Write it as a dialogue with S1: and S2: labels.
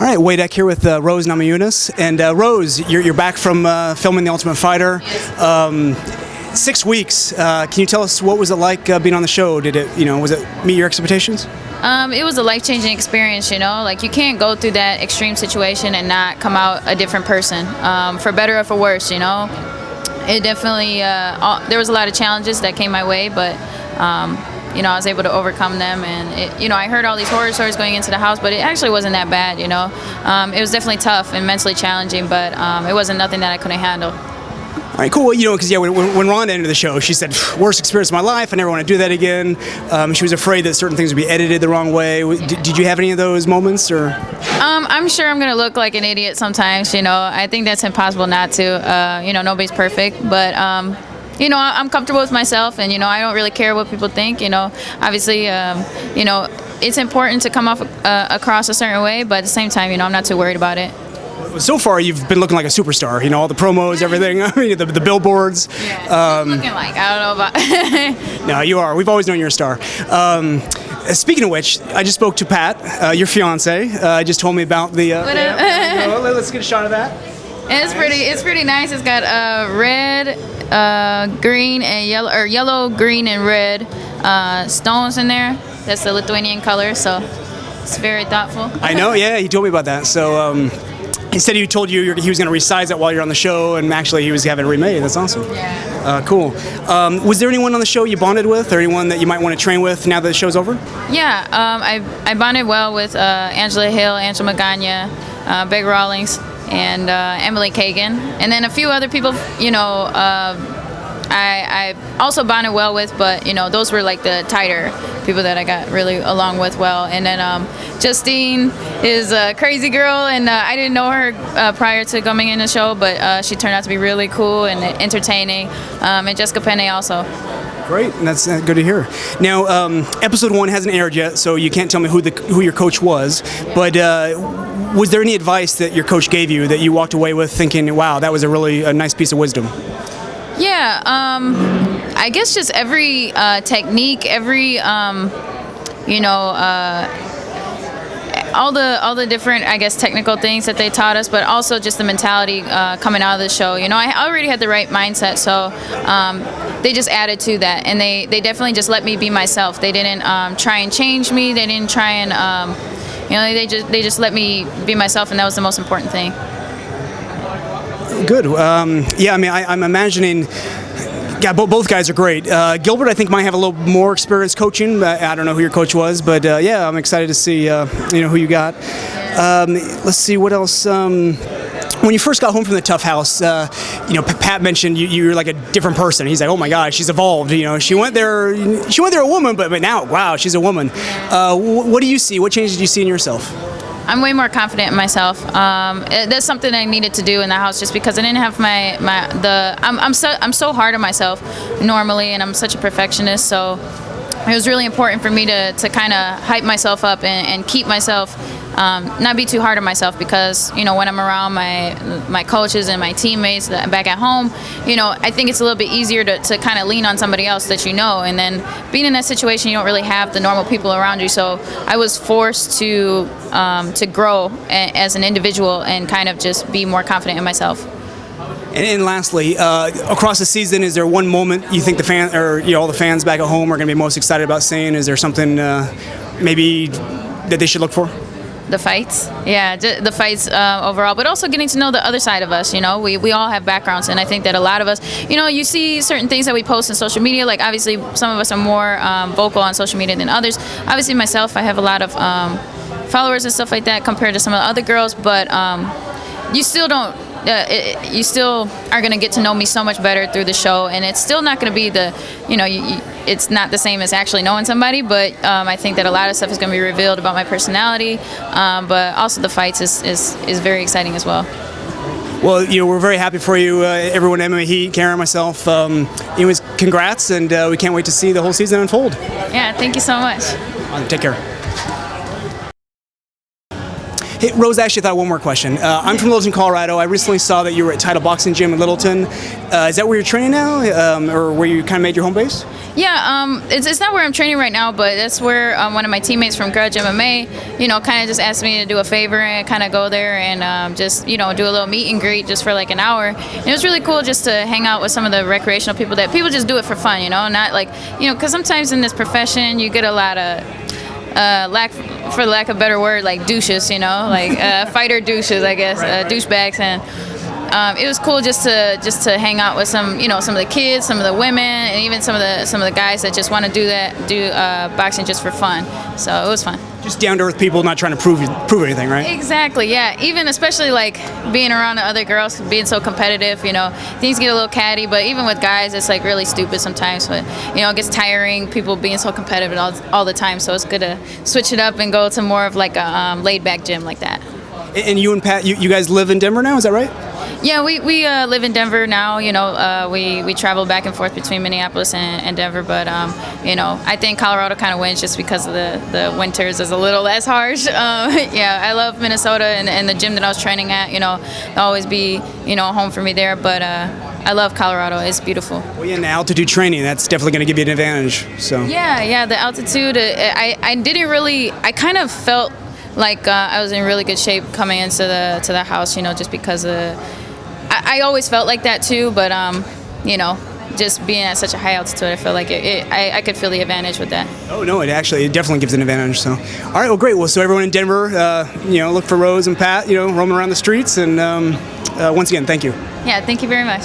S1: All right, Wade Eck here with Rose Namajunas. And Rose, you're back from filming The Ultimate Fighter. 6 weeks. Can you tell us what was it like being on the show? Did it, was it meet your expectations?
S2: It was a life-changing experience, like you can't go through that extreme situation and not come out a different person, for better or for worse, It definitely, there was a lot of challenges that came my way, but I was able to overcome them, and I heard all these horror stories going into the house, but it actually wasn't that bad, It was definitely tough and mentally challenging, but it wasn't nothing that I couldn't handle.
S1: All right, cool. Because when Rhonda entered the show, she said, "Worst experience of my life. I never want to do that again." She was afraid that certain things would be edited the wrong way. Did you have any of those moments, or?
S2: I'm sure I'm gonna look like an idiot sometimes. I think that's impossible not to. Nobody's perfect, but. I'm comfortable with myself, and I don't really care what people think. Obviously, it's important to come off across a certain way, but at the same time, I'm not too worried about it.
S1: So far, you've been looking like a superstar. all the promos, everything. I mean, the billboards.
S2: Yeah, looking like, I don't know about.
S1: No, you are. We've always known you're a star. Speaking of which, I just spoke to Pat, your fiance. Just told me about the. Let's get a shot of that.
S2: It's pretty. It's pretty nice. It's got red, green, and yellow, or yellow, green, and red stones in there. That's the Lithuanian color, so it's very thoughtful.
S1: I know. Yeah, he told me about that. So he said he told you he was going to resize it while you're on the show, and actually he was having it remade. That's awesome.
S2: Yeah.
S1: Cool. Was there anyone on the show you bonded with, or anyone that you might want to train with now that the show's over?
S2: Yeah. I bonded well with Angela Hill, Angela Magana, Big Rawlings, and Emily Kagan, and then a few other people, I also bonded well with, but those were like the tighter people that I got really along with well. And then Justine is a crazy girl, and I didn't know her prior to coming in the show, but she turned out to be really cool and entertaining, and Jessica Penne also.
S1: Great, that's good to hear. Now, episode 1 hasn't aired yet, so you can't tell me who your coach was, but was there any advice that your coach gave you that you walked away with thinking, wow, that was a really nice piece of wisdom?
S2: Yeah, I guess just every technique, every all the different, I guess, technical things that they taught us, but also just the mentality coming out of the show. I already had the right mindset, so they just added to that, and they definitely just let me be myself. They didn't try and change me. They didn't try and they just let me be myself, and that was the most important thing.
S1: Good. Yeah, I mean, I'm imagining. Yeah, both guys are great. Gilbert, I think, might have a little more experience coaching. I don't know who your coach was, but yeah, I'm excited to see who you got. Let's see what else. When you first got home from the TUF house, Pat mentioned you were like a different person. He's like, oh my God, she's evolved. She went there a woman, but now, wow, she's a woman. What do you see? What changes do you see in yourself?
S2: I'm way more confident in myself. That's something I needed to do in the house, just because I didn't have I'm so hard on myself normally, and I'm such a perfectionist. So it was really important for me to kind of hype myself up and keep myself, not be too hard on myself, because when I'm around my coaches and my teammates back at home, I think it's a little bit easier to kind of lean on somebody else that and then being in that situation, you don't really have the normal people around you. So I was forced to grow as an individual and kind of just be more confident in myself.
S1: And lastly, across the season, is there one moment you think the fan or all the fans back at home are going to be most excited about seeing? Is there something maybe that they should look for?
S2: The fights, yeah, the fights overall, but also getting to know the other side of us. We all have backgrounds, and I think that a lot of us, you see certain things that we post on social media. Like, obviously, some of us are more vocal on social media than others. Obviously, myself, I have a lot of followers and stuff like that compared to some of the other girls, but you still don't. You still are going to get to know me so much better through the show, and it's still not going to be it's not the same as actually knowing somebody, but I think that a lot of stuff is going to be revealed about my personality, but also the fights is very exciting as well.
S1: Well, we're very happy for you, everyone at MMA H.E.A.T, Karen, myself. Anyways, congrats, and we can't wait to see the whole season unfold.
S2: Yeah, thank you so much.
S1: Take care. Hey, Rose, actually, I thought one more question. I'm from Littleton, Colorado. I recently saw that you were at Title Boxing Gym in Littleton. Is that where you're training now, or where you kind of made your home base?
S2: Yeah, it's not where I'm training right now, but that's where one of my teammates from Grudge MMA, kind of just asked me to do a favor and kind of go there and just, do a little meet and greet just for like an hour. And it was really cool just to hang out with some of the recreational people that people just do it for fun, not like, because sometimes in this profession you get a lot of, for lack of a better word, like douches, like fighter douches, I guess, douchebags, and it was cool just to hang out with some some of the kids, some of the women, and even some of the guys that just want to do boxing just for fun. So it was fun.
S1: Just down to earth people, not trying to prove anything, right?
S2: Exactly. Yeah. Even especially like being around the other girls, being so competitive. Things get a little catty, but even with guys, it's like really stupid sometimes. But it gets tiring. People being so competitive all the time. So it's good to switch it up and go to more of like a laid back gym like that.
S1: And you and Pat, you guys live in Denver now, is that right?
S2: Yeah, we live in Denver now. We travel back and forth between Minneapolis and Denver, but I think Colorado kind of wins just because of the winters is a little less harsh. Yeah, I love Minnesota and the gym that I was training at. It'll always be home for me there, but I love Colorado. It's beautiful.
S1: Well, yeah, and the altitude training, that's definitely going to give you an advantage. So
S2: yeah, the altitude. I kind of felt like I was in really good shape coming into the house, just because I always felt like that too, but just being at such a high altitude, I feel like I could feel the advantage with that.
S1: Oh no, it definitely gives an advantage. So, all right, well, great. Well, so everyone in Denver, look for Rose and Pat, roaming around the streets, and once again, thank you.
S2: Yeah, thank you very much.